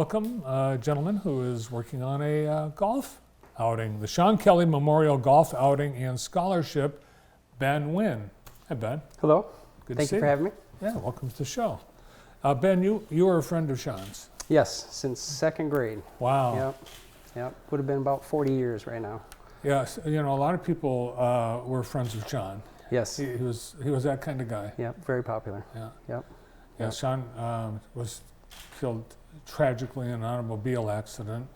Welcome a gentleman who is working on a golf outing, the Shaun Kelley Memorial Golf Outing and Scholarship, Ben Wynn. Hi, Ben. Hello. Good Thank to see you for having me. Yeah, welcome to the show. Ben, you are a friend of Shaun's. Yes, since second grade. Wow. Yep. Would have been about 40 years right now. Yes, you know, a lot of people were friends of Shaun. Yes. He was that kind of guy. Yep, very popular. Yeah. Yep. Yeah, Shaun was killed tragically in an automobile accident,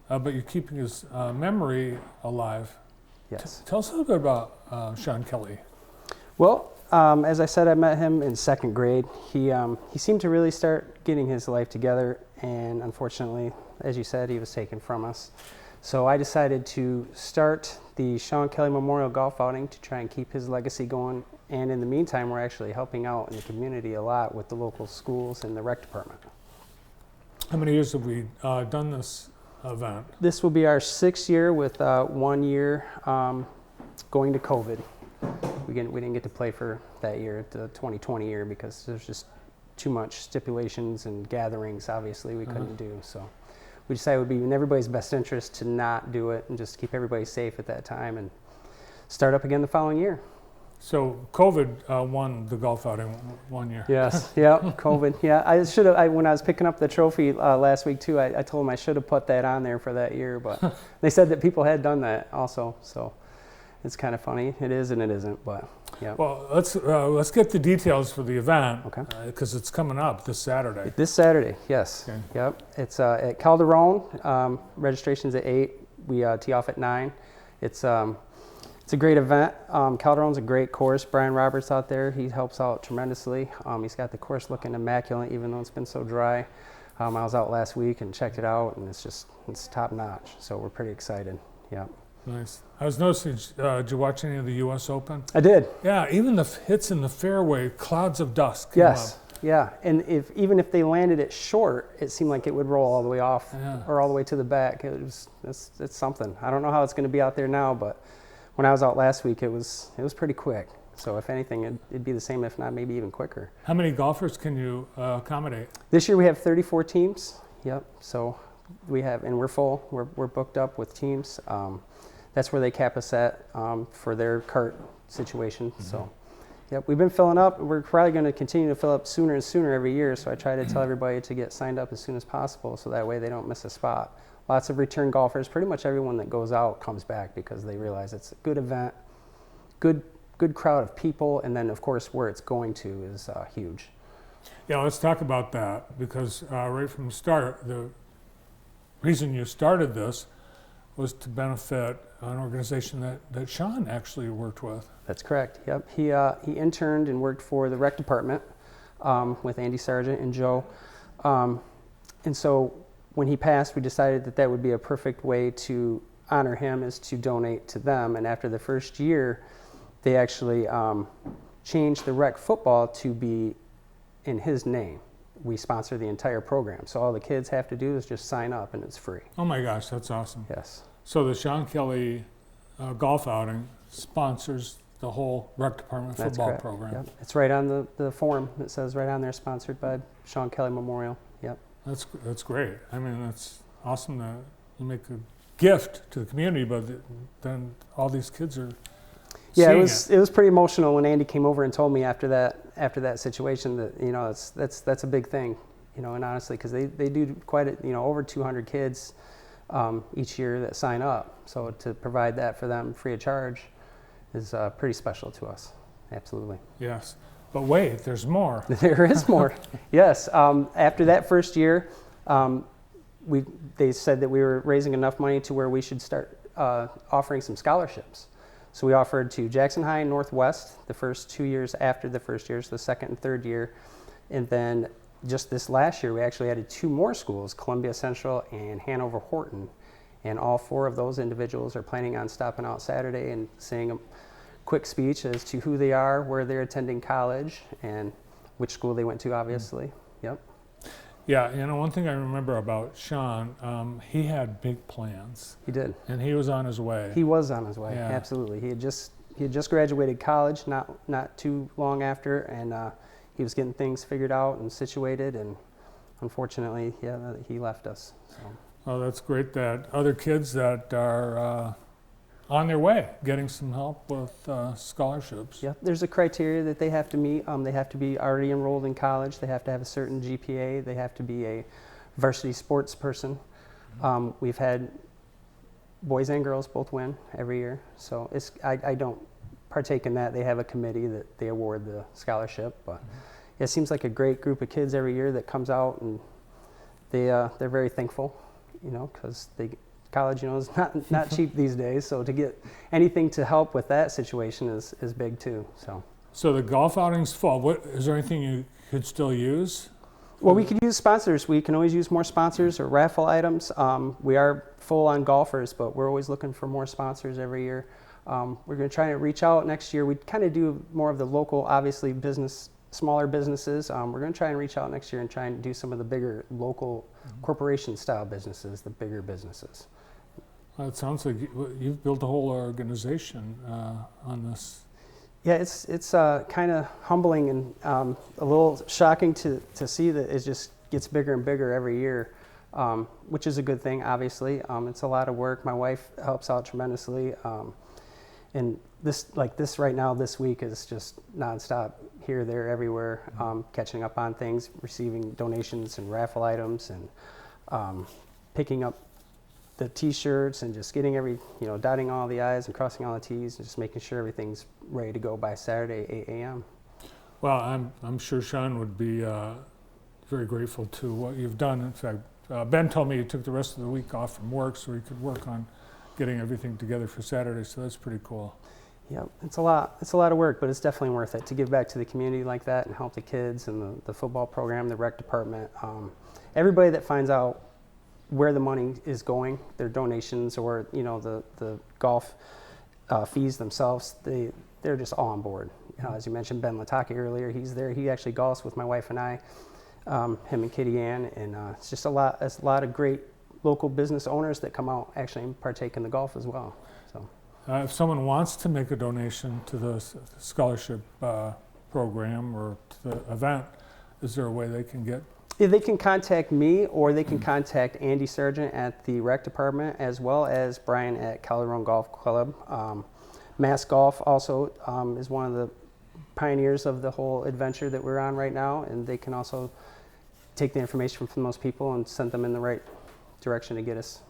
but you're keeping his memory alive. Yes. Tell us a little bit about Shaun Kelley. Well, as I said, I met him in second grade. He seemed to really start getting his life together, and unfortunately, as you said, he was taken from us. So I decided to start the Shaun Kelley Memorial Golf Outing to try and keep his legacy going. And in the meantime, we're actually helping out in the community a lot with the local schools and the rec department. How many years have we done this event? This will be our 6th year with 1 year going to COVID. We didn't get to play for that year, the 2020 year, because there's just too much stipulations and gatherings, obviously, we couldn't do. So we decided it would be in everybody's best interest to not do it and just keep everybody safe at that time and start up again the following year. So COVID won the golf outing 1 year. Yes, yeah, COVID. Yeah, I should have. When I was picking up the trophy last week too, I told them I should have put that on there for that year, but they said that people had done that also. So it's kind of funny. It is and it isn't, but yeah. Well, let's get the details for the event. Okay. Because it's coming up this Saturday. This Saturday, yes. Okay. Yep. It's at Calderon. Registration's at 8. We tee off at 9. It's a great event. Calderon's a great course. Brian Roberts out there, he helps out tremendously. He's got the course looking immaculate, even though it's been so dry. I was out last week and checked it out, and it's top notch. So we're pretty excited. Yeah. Nice. I was noticing, did you watch any of the U.S. Open? I did. Yeah, even the hits in the fairway, clouds of dust came Yes. up. Yeah, and even if they landed it short, it seemed like it would roll all the way off or all the way to the back. It's something. I don't know how it's going to be out there now, but when I was out last week, it was pretty quick. So if anything, it'd be the same, if not maybe even quicker. How many golfers can you accommodate? This year we have 34 teams. Yep. So we have, and we're full. We're booked up with teams. That's where they cap us at for their cart situation. Mm-hmm. So, yep, we've been filling up. We're probably going to continue to fill up sooner and sooner every year. So I try to tell everybody to get signed up as soon as possible, so that way they don't miss a spot. Lots of return golfers. Pretty much everyone that goes out comes back because they realize it's a good event, good crowd of people, and then of course where it's going to is huge. Yeah, let's talk about that, because right from the start, the reason you started this was to benefit an organization that Shaun actually worked with. That's correct. Yep. He interned and worked for the rec department with Andy Sargent and Joe, and so when he passed, we decided that would be a perfect way to honor him, is to donate to them. And after the first year, they actually changed the rec football to be in his name. We sponsor the entire program, so all the kids have to do is just sign up, and it's free. Oh my gosh, that's awesome. Yes. So the Shaun Kelley golf outing sponsors the whole rec department football program. Yep. It's right on the form. It says right on there, sponsored by Shaun Kelley Memorial. Yep. That's great. I mean, that's awesome that you make a gift to the community, but then all these kids are Yeah, seeing it was pretty emotional when Andy came over and told me after that situation that, you know, that's a big thing, you know, and honestly, because they do quite a, you know, over 200 kids each year that sign up, so to provide that for them free of charge is pretty special to us. Absolutely. Yes, but wait, there's more. There is more. Yes. After that first year, they said that we were raising enough money to where we should start offering some scholarships. So we offered to Jackson High and Northwest the first 2 years after the first year, so the second and third year. And then just this last year, we actually added 2 more schools, Columbia Central and Hanover Horton. And all 4 of those individuals are planning on stopping out Saturday and saying a quick speech as to who they are, where they're attending college, and which school they went to, obviously. Yep. Yeah, you know, one thing I remember about Shaun, he had big plans. He did. And he was on his way. He was on his way, Yeah. absolutely. He had just graduated college not too long after, and he was getting things figured out and situated, and unfortunately, he left us. So. Oh, that's great that other kids that are on their way getting some help with scholarships. Yeah, there's a criteria that they have to meet. They have to be already enrolled in college. They have to have a certain GPA. They have to be a varsity sports person. We've had boys and girls both win every year. So I don't partake in that. They have a committee that they award the scholarship. But it seems like a great group of kids every year that comes out, and they're very thankful, because college, is not cheap these days. So to get anything to help with that situation is big too. So the golf outing's full. What is there anything you could still use? Well, we could use sponsors. We can always use more sponsors or raffle items. We are full on golfers, but we're always looking for more sponsors every year. We're going to try to reach out next year. We kind of do more of the local, obviously, smaller businesses. We're going to try and reach out next year and try and do some of the bigger local corporation-style businesses, the bigger businesses. Well, it sounds like you've built a whole organization on this. Yeah, it's kind of humbling and a little shocking to see that it just gets bigger and bigger every year, which is a good thing, obviously. It's a lot of work. My wife helps out tremendously. And this right now, this week is just nonstop, here, there, everywhere, catching up on things, receiving donations and raffle items, and picking up the T-shirts and just getting dotting all the I's and crossing all the T's and just making sure everything's ready to go by Saturday, 8 a.m. Well, I'm sure Shaun would be very grateful to what you've done. In fact, Ben told me you took the rest of the week off from work so he could work on getting everything together for Saturday, so that's pretty cool. Yeah, it's a lot of work, but it's definitely worth it to give back to the community like that and help the kids and the football program, the rec department. Everybody that finds out where the money is going, their donations or the golf fees themselves, they're just all on board. As you mentioned, Ben Lataki earlier, he's there. He actually golfs with my wife and I, him and Kitty Ann, and it's just a lot of great local business owners that come out actually and partake in the golf as well. So, if someone wants to make a donation to the scholarship program or to the event, is there a way they can get? Yeah, they can contact me, or they can contact Andy Sargent at the rec department, as well as Brian at Kelley Golf Club. Mass Golf also is one of the pioneers of the whole adventure that we're on right now, and they can also take the information from those people and send them in the right direction to get us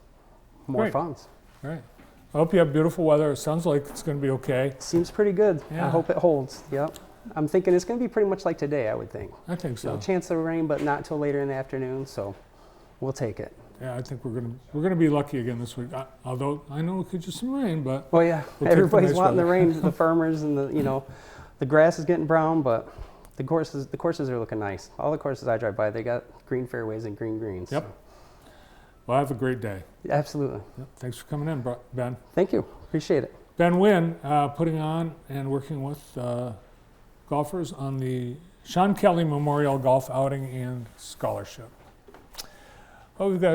more Great. funds. Right. I hope you have beautiful weather. It sounds like it's going to be okay. Seems pretty good. Yeah. I hope it holds. Yep. I'm thinking it's going to be pretty much like today, I would think. I think so. No chance of rain, but not till later in the afternoon, so we'll take it. Yeah, I think we're gonna be lucky again this week. Although I know it could just some rain, but Well, yeah, we'll take the everybody's nice wanting the weather. rain, the farmers, and the grass is getting brown, but the courses are looking nice. All the courses I drive by, they got green fairways and green greens. Yep. Well, have a great day. So, absolutely. Yep. Thanks for coming in, Ben. Thank you. Appreciate it. Ben Wynn, putting on and working with golfers on the Shaun Kelley Memorial Golf Outing and Scholarship. Well, we've got